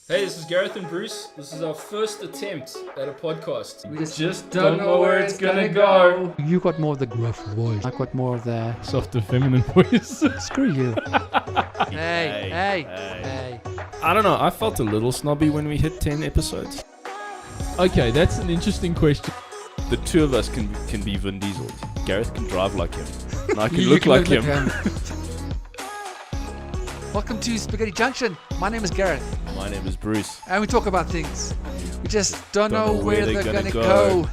Hey, this is Gareth and Bruce. This is our first attempt at a podcast. We just don't know where it's gonna go. You got more of the gruff voice. I got more of the Softer feminine voice. screw you. Hey. I don't know, I felt a little snobby when we hit 10 episodes. Okay, that's an interesting question. The two of us can be Vin Diesel. Gareth can drive like him. And I can You look can like look him. Welcome to Spaghetti Junction. My name is Gareth, My name is Bruce. and we talk about things. We just don't know know where where they're they're gonna gonna go.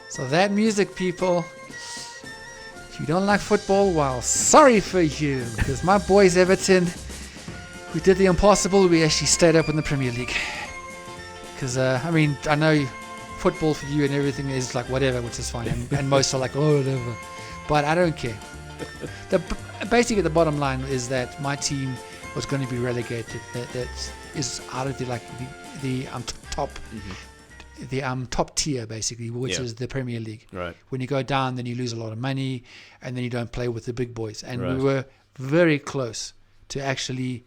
So that music, people. If you don't like football, well, sorry for you. Because my boys Everton, we did the impossible. We actually stayed up in the Premier League. Because, I know football for you and everything is like whatever, which is fine. And most are like, oh, whatever. But I don't care. Basically, the bottom line is that my team was going to be relegated. That is out of the top. Mm-hmm. The top tier, basically, which is the Premier League. Right. When you go down, then you lose a lot of money, and then you don't play with the big boys. And Right. we were very close to actually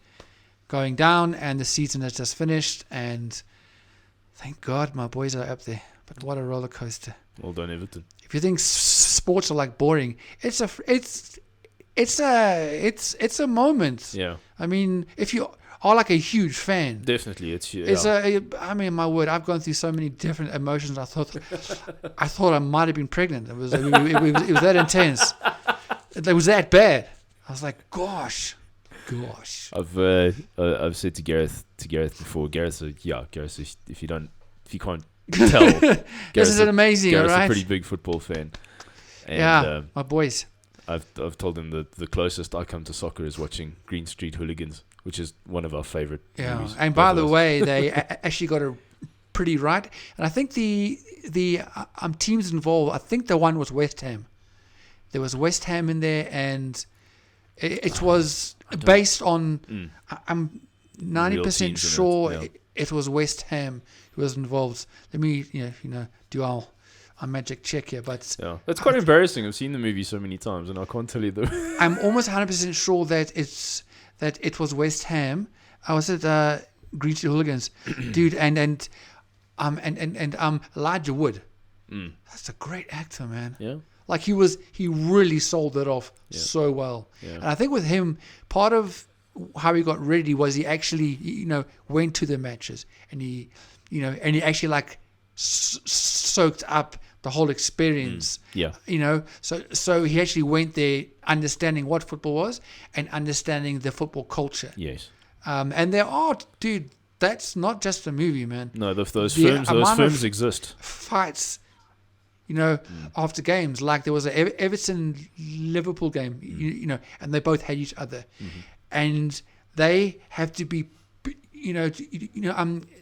going down, and the season has just finished. And thank God my boys are up there. But what a roller coaster! Well done, Everton. If you think sports are like boring, it's a moment. Yeah, I mean, if you are like a huge fan. definitely. I mean, my word, I've gone through so many different emotions. I thought I might have been pregnant. It was that intense. It was that bad. I was like, gosh. I've said to Gareth before. Gareth said, if you can't tell, This is amazing, Gareth's all right? a pretty big football fan. And, my boys. I've told him that the closest I come to soccer is watching Green Street Hooligans, which is one of our favorite movies. And by both the of us. way, they actually got it pretty right. And I think the teams involved, I think the one was West Ham. There was West Ham in there, and it was based on. I'm 90% sure it was West Ham who was involved. Let me do our magic check here, but Yeah, that's quite embarrassing. I've seen the movie so many times, and I can't tell you the. I'm almost 100% sure that it was West Ham. I was at Green Street Hooligans, dude, and Elijah Wood. That's a great actor, man. Yeah. Like he really sold it off so well. Yeah. And I think with him, part of how he got ready was he actually went to the matches, and he actually like soaked up the whole experience. Yeah. So he actually went there understanding what football was and understanding the football culture. Yes. And there are, dude, that's not just a movie, man. No, those The films amount of exist. Fights, after games, like there was an Everton Liverpool game, and they both had each other, and they have to be,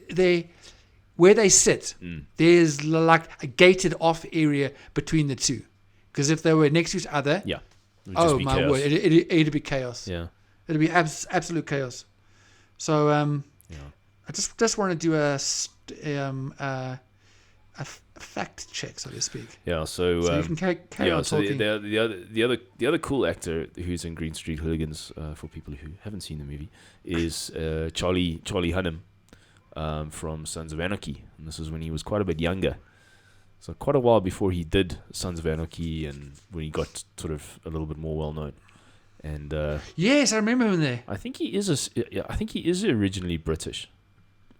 they. Where they sit, there's like a gated off area between the two. Because if they were next to each other, Yeah. It would just be my chaos. word, it'd be chaos. Yeah. It'd be absolute chaos. So I just want to do a fact check, so to speak. Yeah. So You can carry on so talking. the other cool actor who's in Green Street Hooligans, for people who haven't seen the movie, is Charlie Hunnam. From Sons of Anarchy, and this is when he was quite a bit younger, so quite a while before he did Sons of Anarchy, and when he got sort of a little bit more well known. And Yes, I remember him there. I think he is originally British.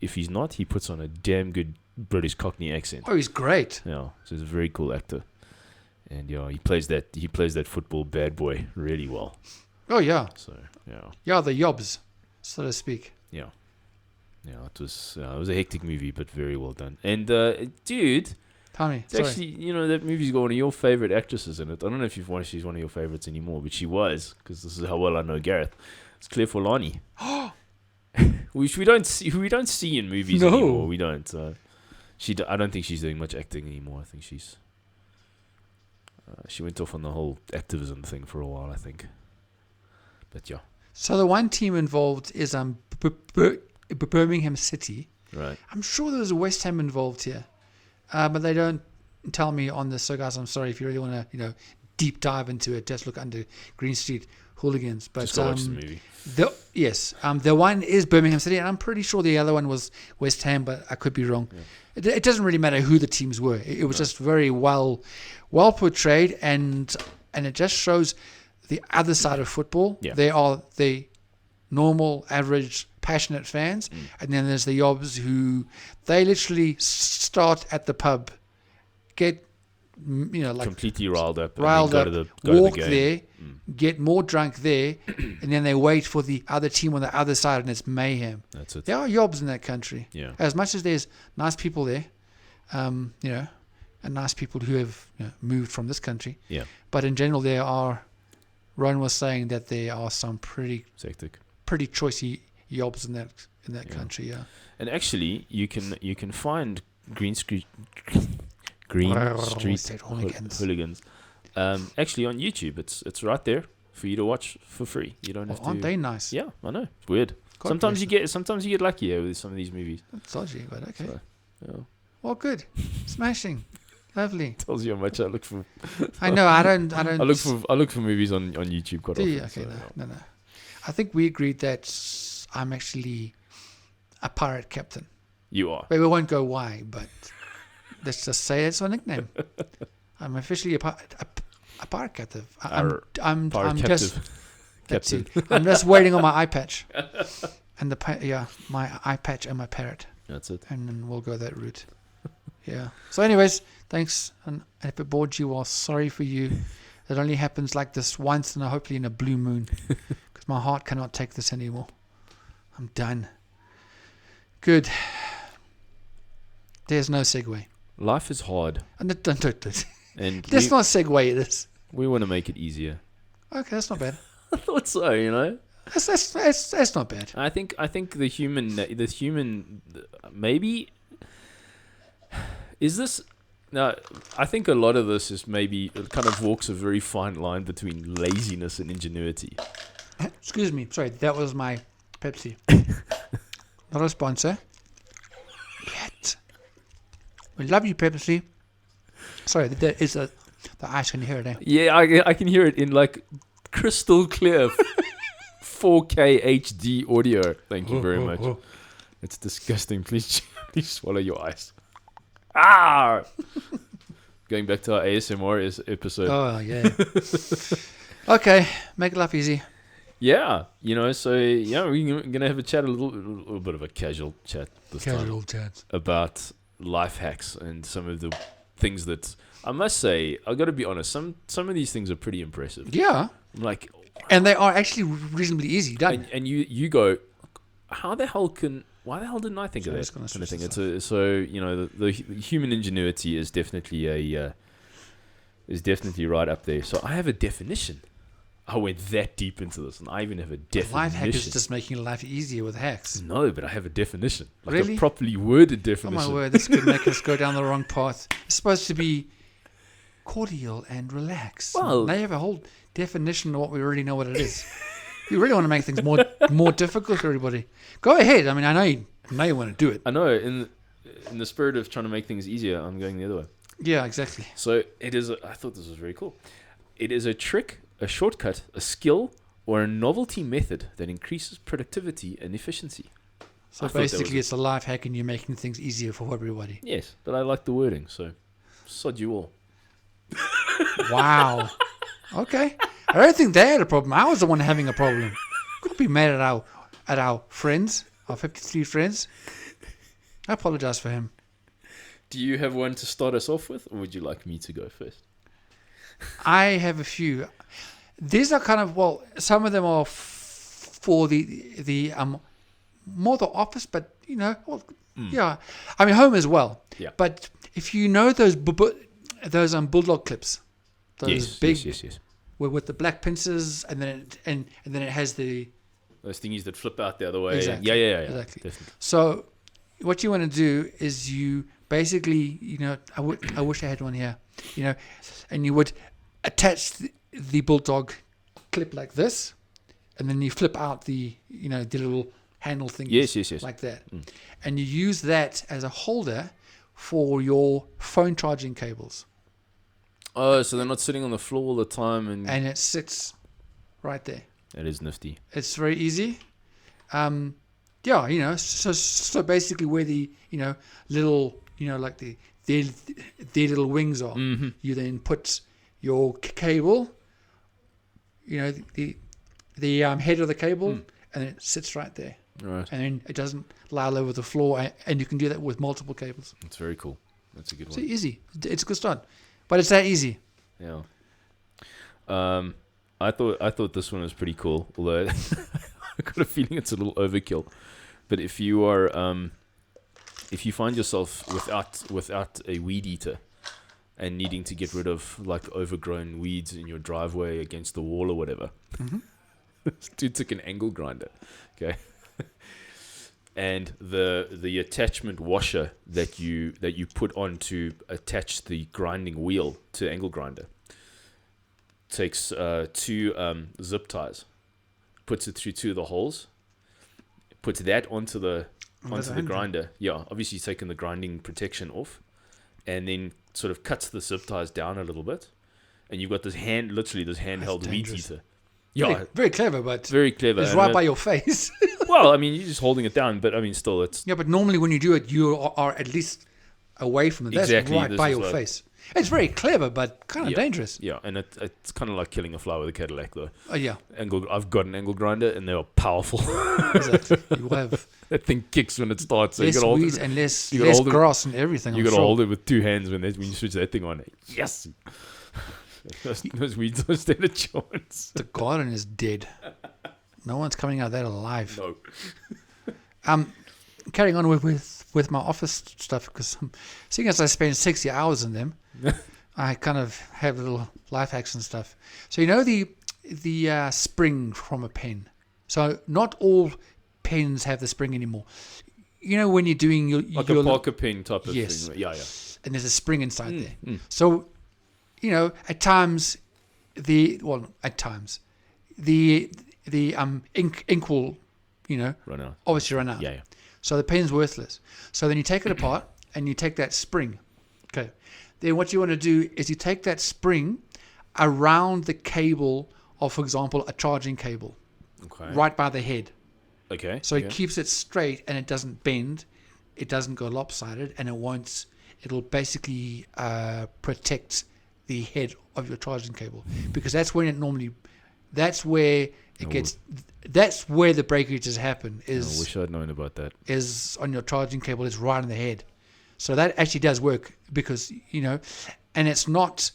If he's not, he puts on a damn good British Cockney accent. Oh, he's great. Yeah, so he's a very cool actor, and he plays that football bad boy really well. Oh yeah, So the yobs, so to speak. yeah, it was a hectic movie, but very well done. And dude. Tell me. It's actually, that movie's got one of your favorite actresses in it. I don't know if she's one of your favorites anymore, but she was, because this is how well I know Gareth. It's Claire Forlani, which we don't see in movies No. anymore. We don't. I don't think she's doing much acting anymore. I think she went off on the whole activism thing for a while, I think. But yeah. So the one team involved is Birmingham City. Right. I'm sure there was West Ham involved here, but they don't tell me on this. So guys, I'm sorry if you really want to, deep dive into it. Just look under Green Street Hooligans. But Just go watch the movie. The one is Birmingham City, and I'm pretty sure the other one was West Ham, but I could be wrong. Yeah. It doesn't really matter who the teams were. It was just very well portrayed, and it just shows the other side of football. Yeah. They are the normal, average, passionate fans, and then there's the yobs who they literally start at the pub, get like completely riled up, walk to the game. there, get more drunk there, and then they wait for the other team on the other side, and it's mayhem. That's it. There are yobs in that country. Yeah. As much as there's nice people there, and nice people who have moved from this country. Yeah. But in general, Ron was saying that there are some pretty choice yobs in that country. Yeah. And actually, you can find Green Street Hooligans. Actually, on YouTube, it's right there for you to watch for free. You don't have to. Aren't they nice? Yeah, I know. It's weird. God Sometimes you get lucky with some of these movies. That's dodgy, but okay. So, yeah. Well, good, smashing, lovely. Tells you how much I look for. I know. I don't. I look for movies on YouTube quite often. Okay, no. I think we agreed that I'm actually a pirate captain. You are. But we won't go why, but let's just say it's my nickname. I'm officially a pirate captain. I'm just captain. I'm just waiting on my eye patch, and my eye patch and my parrot. That's it. And then we'll go that route. Yeah. So, anyways, thanks. And if it bored you, well, sorry for you. It only happens like this once, and hopefully in a blue moon, because my heart cannot take this anymore. I'm done. Good. There's no segue. Life is hard. And don't. And let's not segue this. We want to make it easier. Okay, that's not bad. I thought so. That's not bad. I think the human maybe is this. No, I think a lot of this is maybe it kind of walks a very fine line between laziness and ingenuity. Excuse me. Sorry, that was my Pepsi. Not a sponsor yet. We love you, Pepsi. Sorry, that is the ice. Can you hear it now? Yeah, I can hear it in like crystal clear 4K HD audio. Thank you very much. It's disgusting. Please swallow your ice. Going back to our ASMR episode. Oh, yeah. Okay, make life easy. Yeah, so we're gonna have a chat, a little bit of a casual chat this time about life hacks and some of the things that I must say, I got to be honest, some of these things are pretty impressive. Yeah, like, and they are actually reasonably easy done. And you go, why the hell didn't I think of that kind of thing? The human ingenuity is definitely right up there. So I have a definition. I went that deep into this, and I even have a definition. Life hack is just making life easier with hacks. No, but I have a definition. Like really? A properly worded definition. Oh my word, this could make us go down the wrong path. It's supposed to be cordial and relaxed. Well, now you have a whole definition of what we already know what it is. You really want to make things more difficult for everybody. Go ahead. I mean, I know you want to do it. I know. In the spirit of trying to make things easier, I'm going the other way. Yeah, exactly. So it is. I thought this was very cool. It is a trick, a shortcut, a skill, or a novelty method that increases productivity and efficiency. So basically, it's a life hack, and you're making things easier for everybody. Yes, but I like the wording, so sod you all. Wow. Okay. I don't think they had a problem. I was the one having a problem. Could be mad at our friends, our 53 friends. I apologize for him. Do you have one to start us off with, or would you like me to go first? I have a few. These are kind of, some of them are for the more the office, but yeah. I mean, home as well. Yeah. But if you know those bulldog clips, those yes. with the black pincers, and then it has those thingies that flip out the other way. Exactly. Yeah. Exactly. Definitely. So what you want to do is you basically, I wish I had one here, and you would attach the bulldog clip like this, and then you flip out the little handle thing. Yes. Like that. And you use that as a holder for your phone charging cables, Oh, so they're not sitting on the floor all the time, and it sits right there. that is nifty. It's very easy. Yeah, so basically where the little like their little wings are, Mm-hmm. you then put your cable, the head of the cable, and it sits right there, Right. and then it doesn't lie all over the floor, and you can do that with multiple cables. That's very cool. That's a good So one. easy. It's a good start, but it's that easy. Yeah. I thought this one was pretty cool, although I got a feeling it's a little overkill. But if you are if you find yourself without a weed eater and needing to get rid of like overgrown weeds in your driveway against the wall or whatever, this dude took an angle grinder, okay, and the attachment washer that you put on to attach the grinding wheel to angle grinder takes two zip ties, puts it through two of the holes, puts that onto the grinder. Yeah, obviously he's taken the grinding protection off, and then sort of cuts the zip ties down a little bit, and you've got this handheld weed dangerous. eater. Yeah, Very, very clever, but very clever. it's And right by your face. well, I mean, you're just holding it down, but I mean, still, it's Yeah, but normally when you do it, you are at least away from it. That's Exactly, right this by is your like- face. It's very clever, but kind of Yeah. dangerous. yeah, and it's kind of like killing a fly with a Cadillac, though. Oh, yeah. I've got an angle grinder, and they are powerful. Is it? You have That thing kicks when it starts. So you less gotta hold weeds it. and less you gotta hold it- grass and everything. You I'm gotta sure. hold it with two hands when you switch that thing on. Yes. those weeds are stand a chance. The garden is dead. No one's coming out of that alive. No. Carrying on with my office stuff, because seeing as I spend 60 hours in them, I kind of have little life hacks and stuff. So the spring from a pen. So not all pens have the spring anymore. When you're doing Like your a Parker pen type of Yes. thing. Yeah. and there's a spring inside there. Mm. So, at times the ink will, Run out. obviously run out. Yeah. So the pen's worthless. So then you take it apart and you take that spring. Okay. Then what you want to do is you take that spring around the cable of, for example, a charging cable, Okay. right by the head. Okay. So okay. it keeps it straight and it doesn't bend, it doesn't go lopsided, and it'll basically protect the head of your charging cable, because that's where the breakages happen. I wish I'd known about that. Is on your charging cable, is right in the head. So that actually does work, because and it's not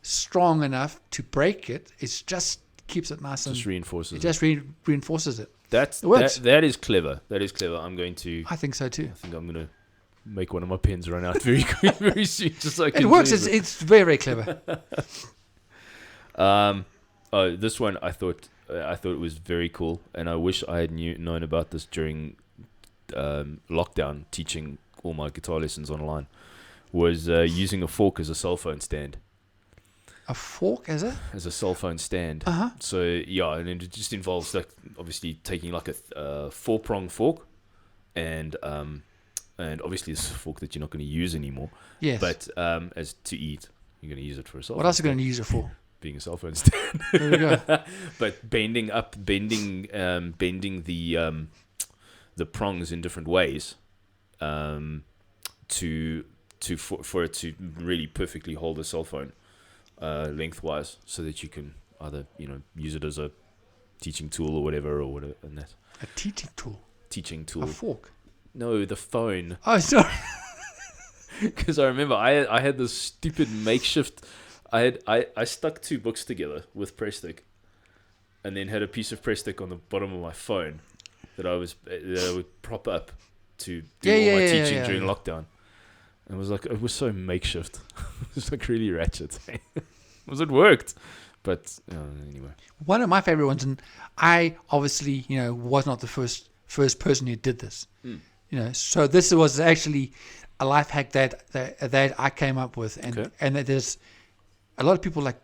strong enough to break it. It's just keeps it nice Just and reinforces it it. just reinforces it. It works. that is clever. That is clever. I I think so too. think I'm going to make one of my pens run out very quick, very soon, just so I can It works. use It's very, very clever. This one I thought it was very cool, and I wish I had known about this during lockdown, teaching all my guitar lessons online. Was using a fork as a cell phone stand. A fork, is it? As a cell phone stand. Uh-huh. So yeah, and it just involves like obviously taking like a 4-prong fork, and obviously it's a fork that you're not going to use anymore. Yes. But as to eat, you're going to use it for a cell What phone else are you stand. going to use it for? Being a cell phone stand. There we go. But bending the prongs in different ways, for it to really perfectly hold a cell phone lengthwise, so that you can either use it as a teaching tool or whatever, and that A teaching tool. teaching tool. A fork. No, the phone. Oh, sorry. Because I remember I had this stupid makeshift. I stuck 2 books together with press stick, and then had a piece of press stick on the bottom of my phone that I would prop up to do all my teaching during lockdown. And it was so makeshift. It was like really ratchet. It worked, but anyway. One of my favorite ones, and I obviously, was not the first person who did this. So this was actually a life hack that I came up with, and that there's a lot of people like,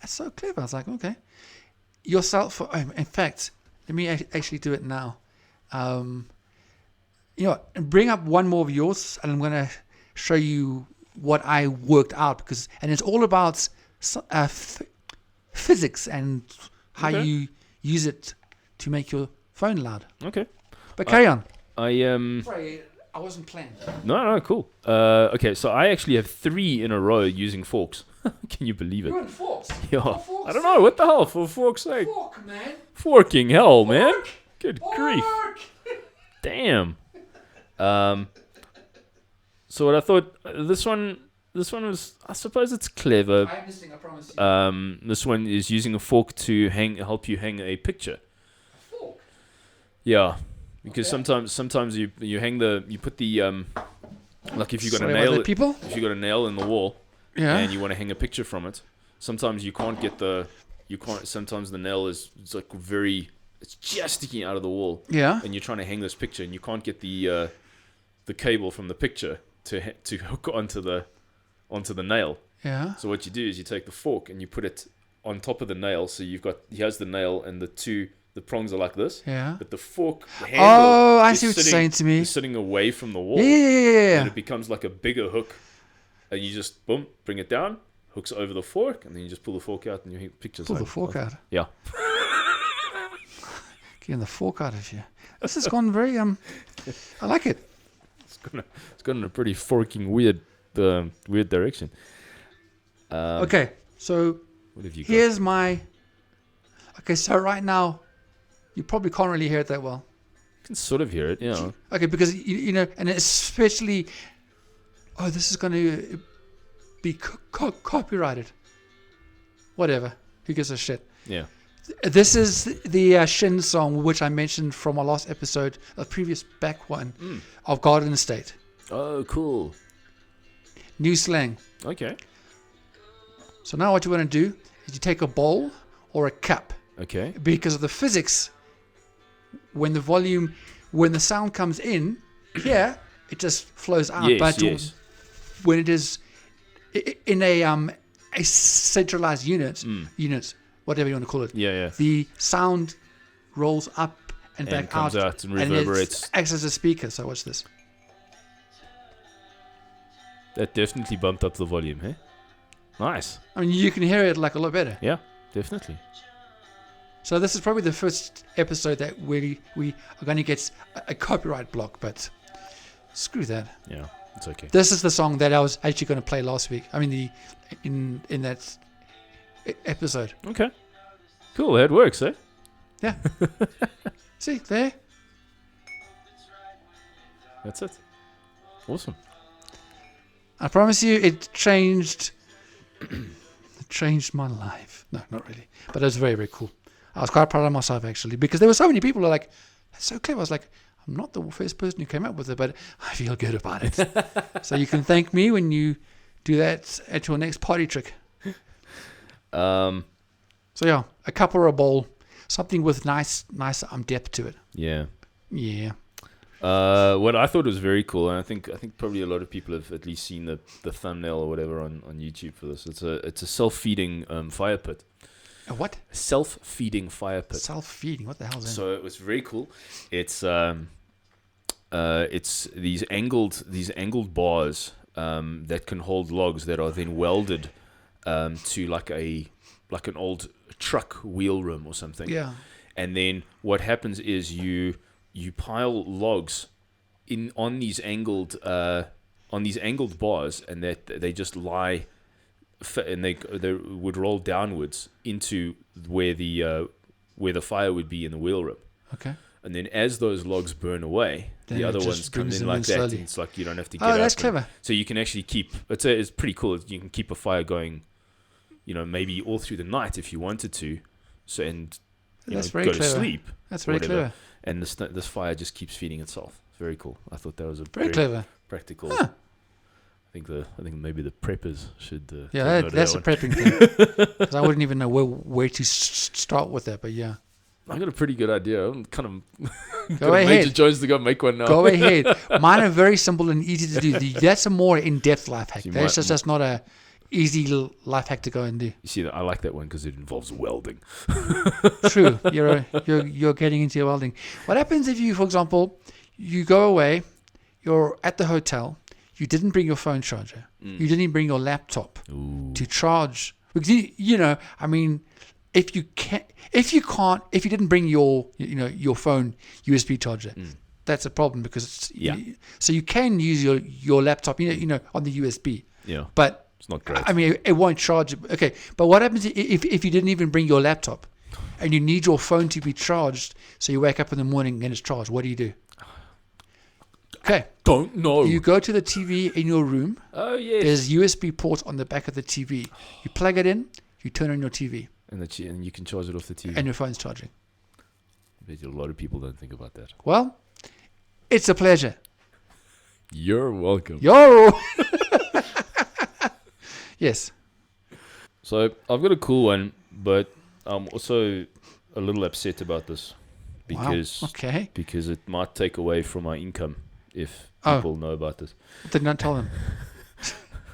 that's so clever. I was like, okay, yourself. In fact, let me actually do it now. Bring up one more of yours, and I'm going to show you what I worked out and it's all about physics and how Okay. you use it to make your phone loud. Okay. But carry on. I Sorry, I wasn't playing. No, cool. Okay, so I actually have 3 in a row using forks. Can you believe it? You're on forks. Yeah. forks. I don't know. What the hell? For fork's sake. Fork, man. Forking hell, man. Fork. Good grief. Fork. Damn. So what I thought, this one was, I suppose it's clever. I'm listening, I promise you. This one is using a fork to help you hang a picture. Fork. Yeah. Because Okay. sometimes you put the like if you got Sorry a about nail that, people. if you got a nail in the wall Yeah. and you want to hang a picture from it, sometimes you can't get sometimes the nail it's like it's just sticking out of the wall Yeah. and you're trying to hang this picture and you can't get the cable from the picture to hook onto the nail. Yeah. So what you do is you take the fork and you put it on top of the nail, so here's the nail and the prongs are like this. Yeah. But the fork, the handle Oh, I is see what you're sitting- saying to me. is sitting away from the wall. Yeah. And it becomes like a bigger hook. And you just, boom, bring it down, hooks over the fork, and then you just pull the fork out and you hang pictures. Pull the home. fork out. Yeah. Getting the fork out of here. This has gone very, I like it. It's gone in a pretty forking weird direction. Okay, so What have you got? here's my... Okay, so right now, you probably can't really hear it that well. You can sort of hear it, yeah. Okay, because, you know, and especially... Oh, this is going to be copyrighted. Whatever. Who gives a shit? Yeah. This is the Shin song, which I mentioned from our last episode, a previous back one, of Garden State. Oh, cool. New slang. Okay. So now what you want to do is you take a bowl or a cup. Okay. Because of the physics, when the sound comes in, here, it just flows out. Yes, but yes. when it is in a centralized unit, whatever you want to call it, Yeah. the sound rolls up and back comes out and it reverberates. acts as a speaker. So watch this. That definitely bumped up the volume, eh? Nice. I mean, you can hear it like a lot better. Yeah, definitely. So this is probably the first episode that we are going to get a copyright block, but screw that. Yeah, it's okay. This is the song that I was actually going to play last week. I mean, in that episode. Okay. Cool, that works, eh? Yeah. See, there. That's it. Awesome. I promise you, it changed my life. No, not really. But it was very, very cool. I was quite proud of myself, actually, because there were so many people who were like, that's so clever. I was like, I'm not the first person who came up with it, but I feel good about it. So you can thank me when you do that at your next party trick. So yeah, a cup or a bowl, something with nice depth to it. Yeah. Yeah. What I thought was very cool, and I think probably a lot of people have at least seen the thumbnail or whatever on YouTube for this. It's a self-feeding fire pit. A what? Self-feeding fire pit. Self-feeding. What the hell is that? So it was very cool. It's these angled bars that can hold logs that are then welded to like an old truck wheel rim or something. Yeah. And then what happens is you pile logs on these angled bars, and that they just lie, and they would roll downwards into where the fire would be in the wheel rim. Okay. And then as those logs burn away, Then the it other just ones come brings in them like in that. slowly. And it's like you don't have to get Oh, up. that's and- clever. So you can actually keep. It's pretty cool. You can keep a fire going, maybe all through the night if you wanted to. So and That's go very to clever. sleep. That's very whatever. clever. And this fire just keeps feeding itself. Very cool. I thought that was a Very clever. practical. Huh. I think maybe the preppers should. Yeah, take note of that's a that one. prepping thing. Because I wouldn't even know where to start with that. But yeah, I got a pretty good idea. I'm kind of go Major ahead. Jones to go make one now. Go ahead. Mine are very simple and easy to do. That's a more in-depth life hack. See, That's just not a easy life hack to go and do. You see, I like that one because it involves welding. True. You're getting into your welding. What happens if you, for example, you go away, you're at the hotel, you didn't bring your phone charger. Mm. You didn't bring your laptop Ooh. to charge. Because I mean, if you didn't bring your phone USB charger, that's a problem because so you can use your laptop, on the USB. Yeah. But It's not great. I mean, it won't charge. Okay, but what happens if you didn't even bring your laptop, and you need your phone to be charged? So you wake up in the morning and it's charged. What do? Okay. Don't know. You go to the TV in your room. Oh, yes. There's USB port on the back of the TV. You plug it in. You turn on your TV. And you can charge it off the TV. And your phone's charging. I bet a lot of people don't think about that. Well, it's a pleasure. You're welcome. Yo. Yes. So I've got a cool one, but I'm also a little upset about this because Wow. Okay. because it might take away from my income if Oh. people know about this. Did not tell them.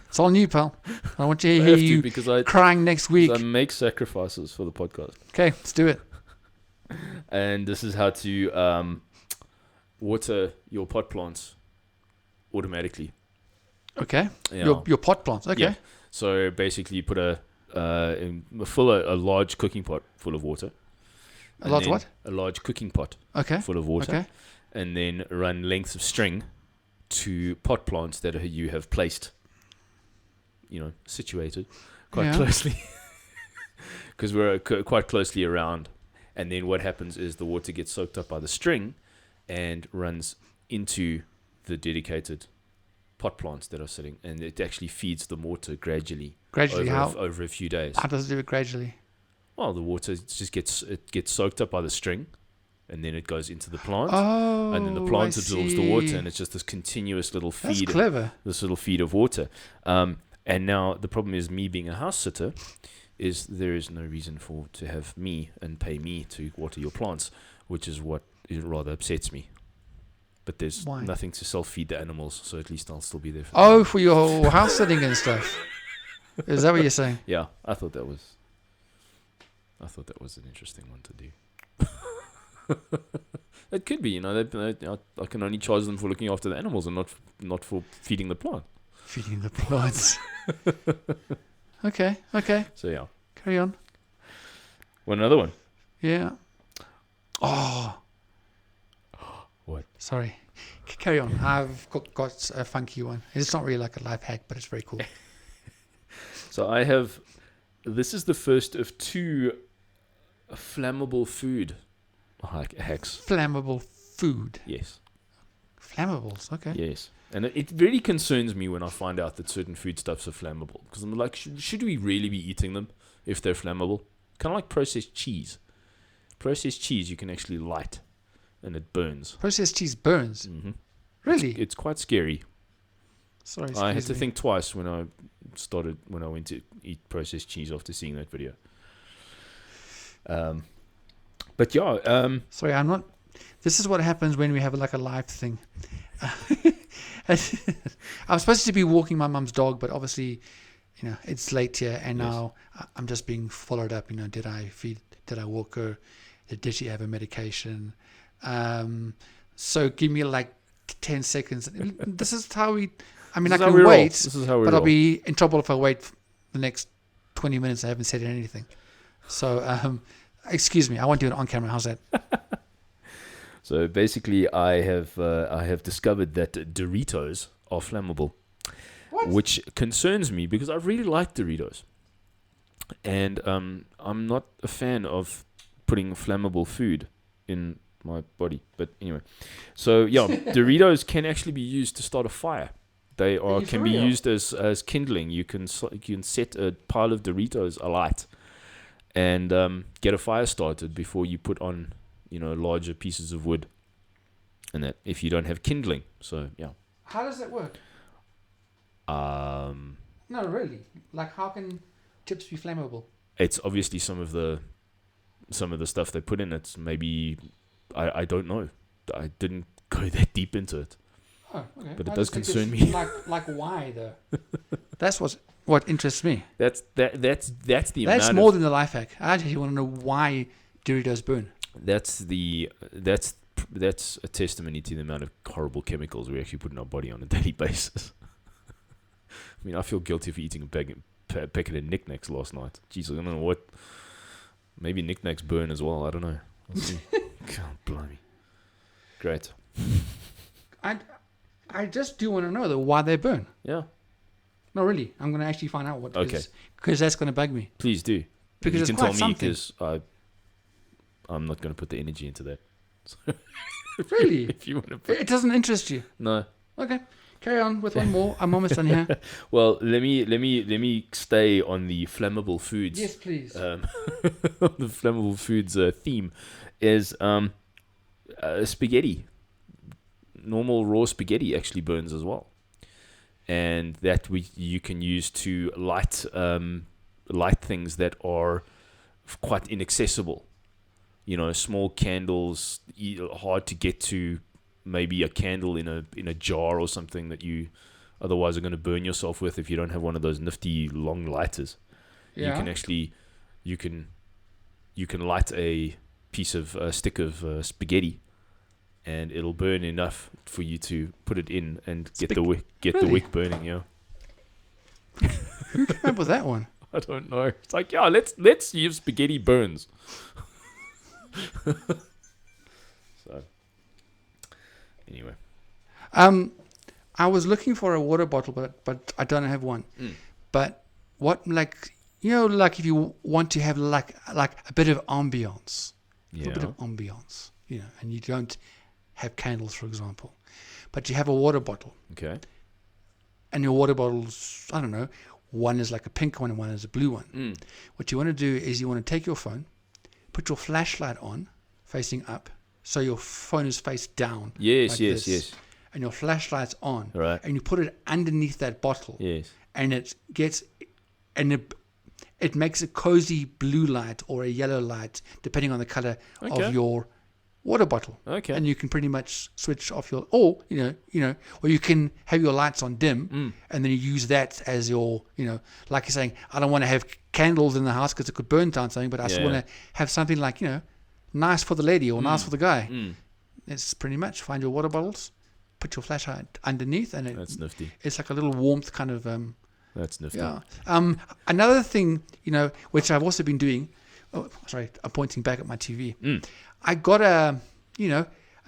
It's all new, pal. I want to I hear have to you because I crying next week. make sacrifices for the podcast, Okay, let's do it. and this is how to water your pot plants automatically. Okay. Yeah. Your pot plants. Okay. Yeah. So basically, you put a large cooking pot full of water. A large what? A large cooking pot Okay. full of water. Okay. And then run lengths of string to pot plants that you have placed, situated quite Yeah. closely, because we're quite closely around. And then what happens is the water gets soaked up by the string and runs into the dedicated pot plants that are sitting, and it actually feeds the water gradually. Gradually, over a few days. how does it do it gradually? Well, the water just gets soaked up by the string, and then it goes into the plant. Oh, And then the plant I absorbs the water, see. and it's just this continuous little That's feed. clever. This little feed of water. And now the problem is, me being a house sitter, is there is no reason to have me and pay me to water your plants, which is what it rather upsets me. But there's Why? nothing to self-feed the animals, so at least I'll still be there for Oh, them. for your house sitting and stuff. Is that what you're saying? Yeah, I thought that was an interesting one to do. It could be, I can only charge them for looking after the animals and not for feeding the plant. Feeding the plants. Okay. So yeah, Carry on. want another one? Yeah. Oh. What? Sorry. Carry on. I've got a funky one. It's not really like a life hack, but it's very cool. So this is the first of 2 flammable food hacks. Flammable food. Yes. Flammables. Okay. Yes. And it really concerns me when I find out that certain foodstuffs are flammable, because I'm like, should we really be eating them if they're flammable? Kind of like processed cheese. Processed cheese you can actually light, and it burns. Processed cheese burns. Mm-hmm. Really? It's quite scary. Sorry. I had excuse to me. think twice when I went to eat processed cheese after seeing that video. But yeah, Sorry, I'm not. This is what happens when we have like a live thing. I'm supposed to be walking my mum's dog, but obviously, it's late here, and Yes. now I'm just being followed up. Did I feed? Did I walk her? Did she have a medication? So give me like 10 seconds. This is how we. I mean, I this is how can we roll. wait, This is how we but I'll roll. be in trouble if I wait the next 20 minutes. I haven't said anything. So, excuse me. I won't do it on camera. How's that? So basically, I have discovered that Doritos are flammable, which concerns me because I really like Doritos, and I'm not a fan of putting flammable food in my body. But anyway, so yeah, Doritos can actually be used to start a fire. They can be used as kindling. You can set a pile of Doritos alight and get a fire started before you put on larger pieces of wood, and that if you don't have kindling. So yeah. How does that work? No, really. Like, how can chips be flammable? It's obviously some of the stuff they put in it. Maybe I don't know. I didn't go that deep into it. Oh, okay. But it I does just think concern it's me. Like why though? That's what interests me. That's the That's amount more of, than the life hack. I actually want to know why Doritos burn. that's a testimony to the amount of horrible chemicals we actually put in our body on a daily basis. I mean, I feel guilty for eating a packet of knickknacks last night. Jeez, I don't know what. Maybe knickknacks burn as well. I don't know. I'll see. God, blimey. Great. I just do want to know though why they burn. Yeah. No, really. I'm going to actually find out what it Okay. is. Because that's going to bug me. Please do. Because you it's can quite tell me something. because I'm not going to put the energy into that. Really? If you want to put... It doesn't interest you. No. Okay. Carry on with one more. I'm almost done here. Well, let me stay on the flammable foods. Yes, please. The flammable foods theme is spaghetti. Normal raw spaghetti actually burns as well, and that you can use to light things that are quite inaccessible. You know, small candles, hard to get to. Maybe a candle in a jar or something that you otherwise are going to burn yourself with if you don't have one of those nifty long lighters. Yeah. You can light a piece of stick of spaghetti, and it'll burn enough for you to put it in and get the wick Really? the wick burning. Yeah. Who came up with that one? I don't know. It's like, yeah, let's see if spaghetti burns. So anyway. I was looking for a water bottle, but I don't have one. But what, like, you know, like if you want to have like a bit of ambiance, Yeah. a bit of ambiance, you know, and you don't have candles, for example, but you have a water bottle, Okay. and your water bottles, I don't know, one is like a pink one and one is a blue one. Mm. What you want to do is you want to take your phone, put your flashlight on, facing up, so your phone is face down. Yes, like yes, this, yes. And your flashlight's on, Right. and you put it underneath that bottle, Yes. and it makes a cozy blue light or a yellow light, depending on the color Okay. of your water bottle. Okay. And you can pretty much switch off your, or you can have your lights on dim, and then you use that as your, like you're saying, I don't want to have candles in the house because it could burn down something, but I still Yeah. want to have something like, nice for the lady or nice for the guy. Mm. It's pretty much find your water bottles, put your flashlight underneath, and That's nifty. it's like a little warmth kind of. That's nifty. Yeah. Another thing, which I've also been doing. Oh, sorry, I'm pointing back at my TV. I got a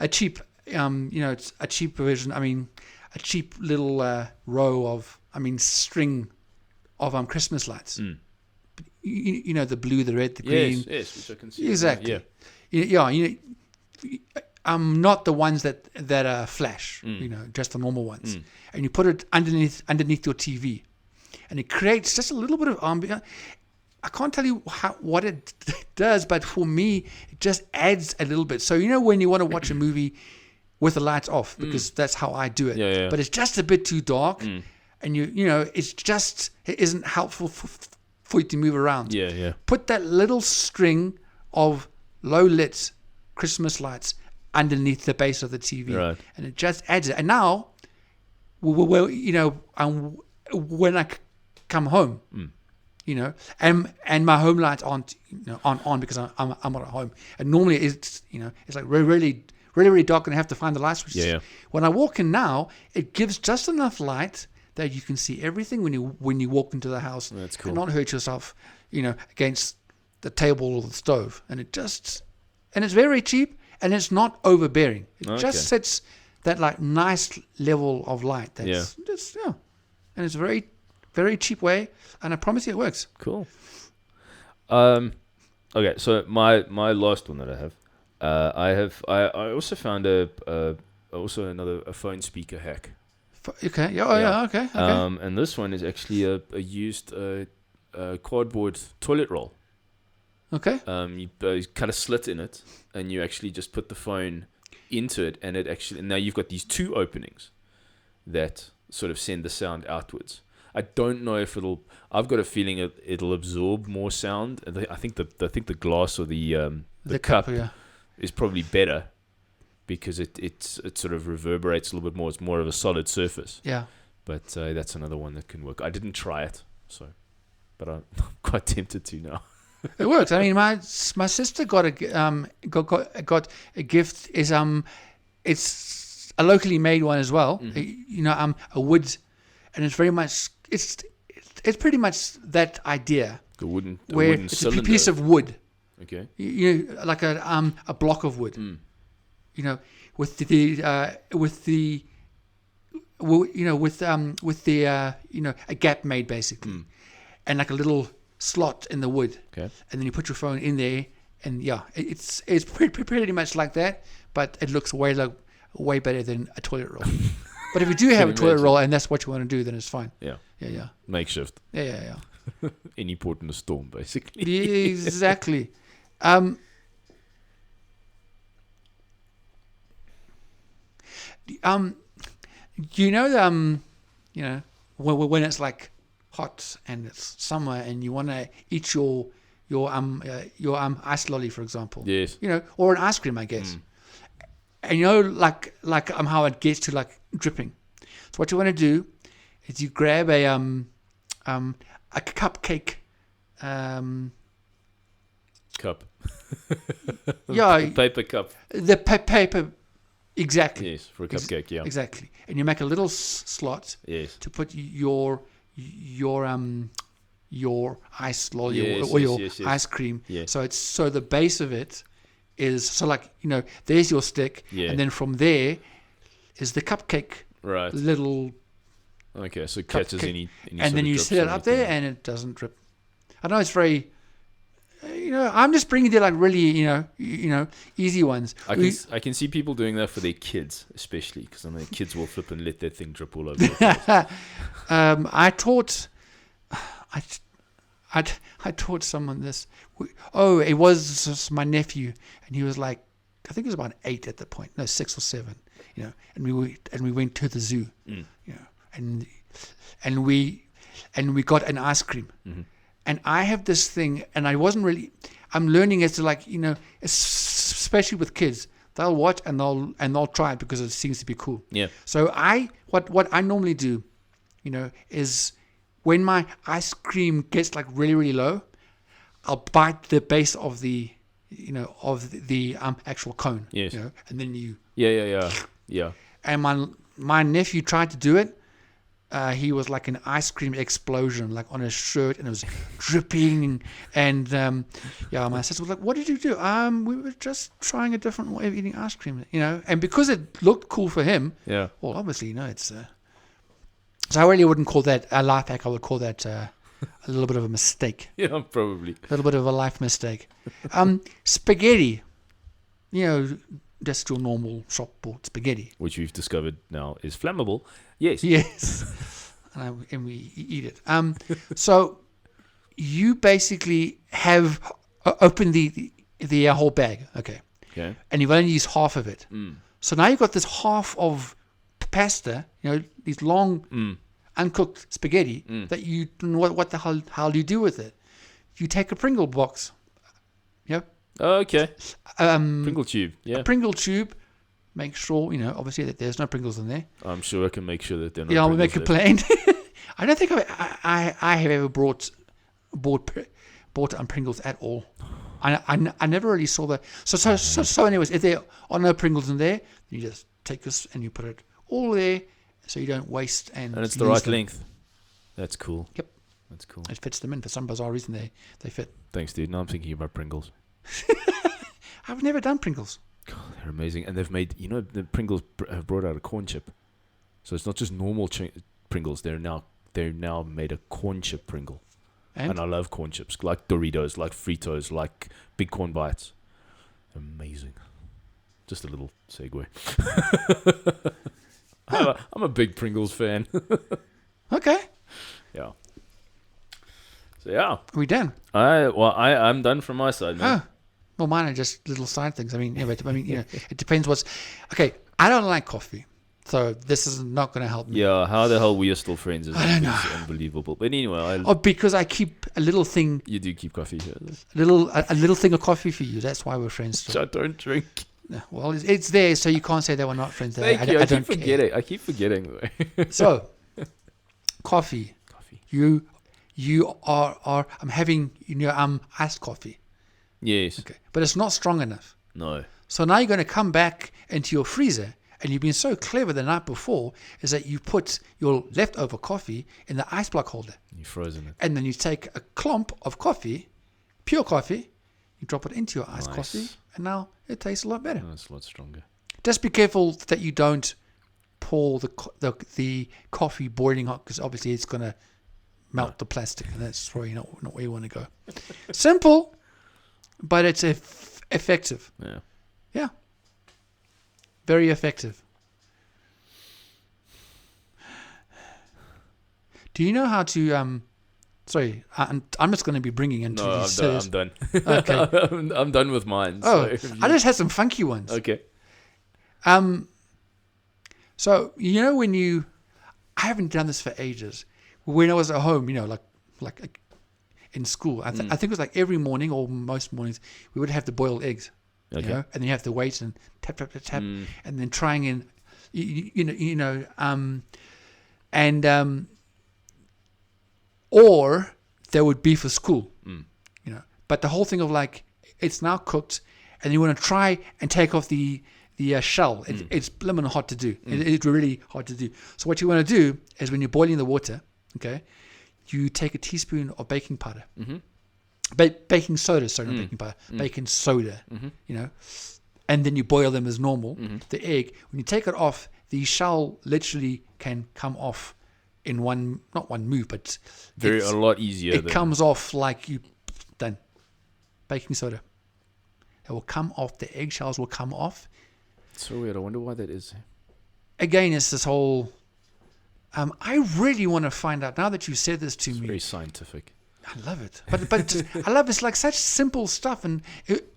cheap, it's a cheap version. I mean, a cheap little row of, string of Christmas lights. Mm. The blue, the red, the green. Yes, which I can see. Exactly. Yeah. Not the ones that flash. Just the normal ones. And you put it underneath your TV, and it creates just a little bit of ambient. I can't tell you what it does, but for me, it just adds a little bit. So when you want to watch a movie with the lights off, because that's how I do it. Yeah. But it's just a bit too dark, and it isn't helpful for you to move around. Yeah. Put that little string of low lit Christmas lights underneath the base of the TV, Right. and it just adds it. And now, when I come home, and my home lights aren't on because I'm not at home, and normally it's it's like really dark, and I have to find the light switches. Yeah. When I walk in now, it gives just enough light that you can see everything when you walk into the house. That's cool. And not hurt yourself, against the table or the stove. And it's very cheap, and it's not overbearing. It just sets that like nice level of light. That's and it's a very, very cheap way, and I promise you it works. Cool. Okay, so my last one that I have, I also found a phone speaker hack. Okay. Yeah. Okay. And this one is actually a used cardboard toilet roll. Okay. You cut a slit in it, and you actually just put the phone into it, and now you've got these two openings that sort of send the sound outwards. I don't know if I've got a feeling it'll absorb more sound. I think the glass or the cup is probably better, because it sort of reverberates a little bit more. It's more of a solid surface. Yeah. But that's another one that can work. I didn't try it, but I'm quite tempted to now. It works. I mean, my sister got a gift. It's a locally made one as well. A wood, and it's very much it's pretty much that idea The wooden where wooden it's cylinder. a piece of wood, Okay. like a block of wood, with a gap made basically, and like a little slot in the wood. Okay. And then you put your phone in there, and it's pretty much like that, but it looks way better than a toilet roll. But if you do have a toilet roll and that's what you want to do, then it's fine. Yeah. Yeah. Makeshift. Yeah. Any port in a storm, basically. Yeah, exactly. When it's like hot and it's summer and you want to eat your ice lolly, for example. Yes. Or an ice cream, I guess. And like how it gets to like dripping. So what you want to do is you grab a cupcake. Cup. Yeah. Paper cup. The paper. Exactly. Yes, for a cupcake. Yeah. Exactly. And you make a little slot. Yes. To put your ice lolly Yes, or your yes. ice cream. Yes. So the base of it is there's your stick, and then from there is the cupcake. Right. Little. Okay, so it catches any and then you set it up there, and it doesn't drip. I know it's very. I'm just bringing you like really, easy ones. I can see people doing that for their kids, especially because I know kids will flip and let that thing drip all over. The place. I taught someone this. It was my nephew, and he was like, I think he was about 8 at the point, no, 6 or 7, and we went to the zoo, and we got an ice cream. Mm-hmm. And I have this thing, and I'm learning as to especially with kids, they'll watch and they'll try it because it seems to be cool. Yeah. So what I normally do, is when my ice cream gets like really, really low, I'll bite the base of the actual cone. Yes. And then you. Yeah. And my nephew tried to do it. He was like an ice cream explosion, like on his shirt, and it was dripping. And my sister was like, "What did you do?" We were just trying a different way of eating ice cream, And because it looked cool for him, Yeah. well, obviously, it's. So I really wouldn't call that a life hack. I would call that a little bit of a mistake. Yeah, probably. A little bit of a life mistake. Spaghetti, just your normal shop bought spaghetti. Which we've discovered now is flammable. Yes. Yes. And we eat it. So you basically have opened the whole bag. Okay. And you've only used half of it. So now you've got this half of pasta, these long uncooked spaghetti that you, what the hell do you do with it? You take a Pringle box. Yep. Okay. Pringle tube. Yeah. A Pringle tube. Make sure, obviously that there's no Pringles in there. I'm sure I can make sure that they're not. Yeah, I'll Pringles make it plain. I don't think I have ever bought Pringles at all. I never really saw that. So anyways, if there are no Pringles in there, you just take this and you put it all there, so you don't waste and it's the right length. That's cool. Yep. That's cool. It fits them in for some bizarre reason. They fit. Thanks, dude. Now I'm thinking about Pringles. I've never done Pringles. God, they're amazing, and they've made. The Pringles have brought out a corn chip, so it's not just normal Pringles. They're now made a corn chip Pringle, and I love corn chips, like Doritos, like Fritos, like Big Corn Bites. Amazing. Just a little segue. I'm a big Pringles fan. Okay. Yeah. So yeah. Are we done? I'm done from my side, man. Oh. Well, mine are just little side things. It depends what's... Okay, I don't like coffee, so this is not going to help me. Yeah, how the hell we are still friends is I don't know. unbelievable. But anyway... because I keep a little thing... You do keep coffee here. A little thing of coffee for you. That's why we're friends still. I don't drink. Well, it's there, so you can't say that we're not friends. Thank you. I keep forgetting. So, coffee. You are... I'm having, iced coffee. Yes. Okay. But it's not strong enough. No. So now you're going to come back into your freezer and you've been so clever the night before, is that you put your leftover coffee in the ice block holder. You've frozen it. And then you take a clump of coffee, pure coffee, you drop it into your iced Nice. coffee, and now it tastes a lot better. Oh, it's a lot stronger. Just be careful that you don't pour the coffee boiling hot, because obviously it's going to melt the plastic, and that's probably not where you want to go. Simple, but it's effective. Yeah. Yeah. Very effective. Do you know how to sorry, I'm just going to be bringing into No, these I'm done. Okay. I'm done with mine. Oh, so if you- I just had some funky ones. Okay. So you know when I haven't done this for ages. When I was at home, like in school, I think it was like every morning or most mornings we would have the boiled eggs. Okay. And then you have to wait and tap, and then trying in, or they would be for school, But the whole thing of like, it's now cooked, and you want to try and take off the shell. It's blimmin' hard to do. It's really hard to do. So what you want to do is when you're boiling the water, okay, you take a teaspoon of baking powder. Baking soda, sorry, not baking powder, baking soda, and then you boil them as normal. The egg, when you take it off, the shell literally can come off in not one move, but A lot easier. it comes off like you done. Baking soda. It will come off, the eggshells will come off. So weird. I wonder why that is. Again, it's this whole, I really want to find out, now that you said this to It's me. very scientific. I love it. But just, I love it's like such simple stuff, and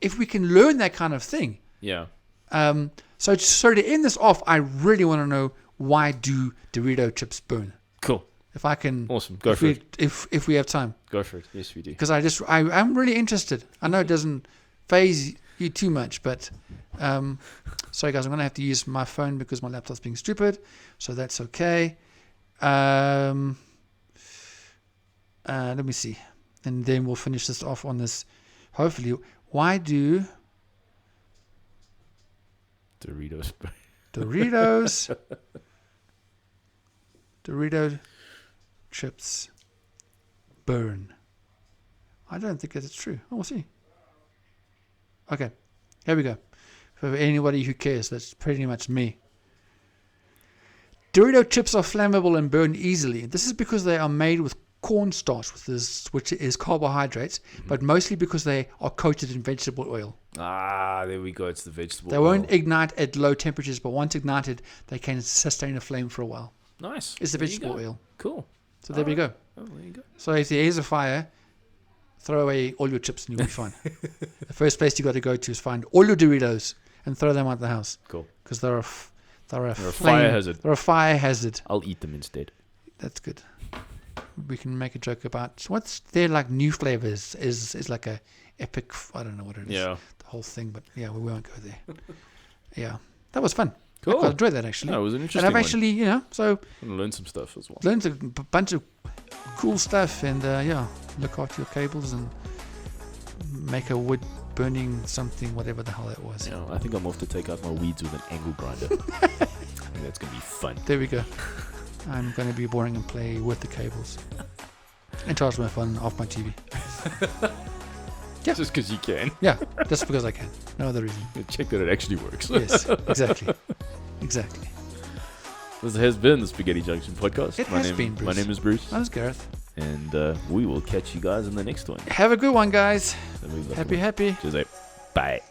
if we can learn that kind of thing. Yeah. So to end this off, I really want to know, why do Dorito chips burn? Cool. If I can, Awesome. Go for it. If we have time, Go for it. Yes, we do. because I'm really interested. I know it doesn't phase you too much, but sorry guys, I'm gonna have to use my phone because my laptop's being stupid, so that's okay. Let me see, and then we'll finish this off on this. Hopefully, why do Doritos. Dorito chips burn? I don't think that's true. Oh, we'll see. Okay, here we go. For anybody who cares, that's pretty much me. Dorito chips are flammable and burn easily. This is because they are made with cornstarch, which is carbohydrates, but mostly because they are coated in vegetable oil. Ah, there we go. It's the vegetable. They oil. won't ignite at low temperatures, but once ignited, they can sustain a flame for a while. Nice. It's the There you vegetable go. oil. Cool. So there we go. Oh, there you go. So if there is a fire, throw away all your chips and you'll be fine. The first place you got to go to is find all your Doritos and throw them out the house, Cool. because they're a They're a flame- fire hazard. They're a fire hazard. I'll eat them instead. That's good. We can make a joke about what's their like new flavors is like a epic. I don't know what it is. Yeah. The whole thing, but yeah, we won't go there. Yeah, that was fun. Cool. I enjoyed that actually. That was an And interesting I've one. actually, so I'm gonna learn some stuff as well. learned a bunch of cool stuff, and look after your cables and make a wood burning something, whatever the hell that was. Yeah, I think I'm off to take out my weeds with an angle grinder. I think that's gonna be fun. There we go. I'm going to be boring and play with the cables and charge my phone off my TV. Yeah. Just because you can. Yeah, just because I can. No other reason. Check that it actually works. Yes, exactly. Exactly. This has been the Spaghetti Junction podcast. It has been, Bruce. My name is Bruce, That was Gareth. and we will catch you guys in the next one. Have a good one, guys. Then we've got Happy. Cheers, eh? Bye.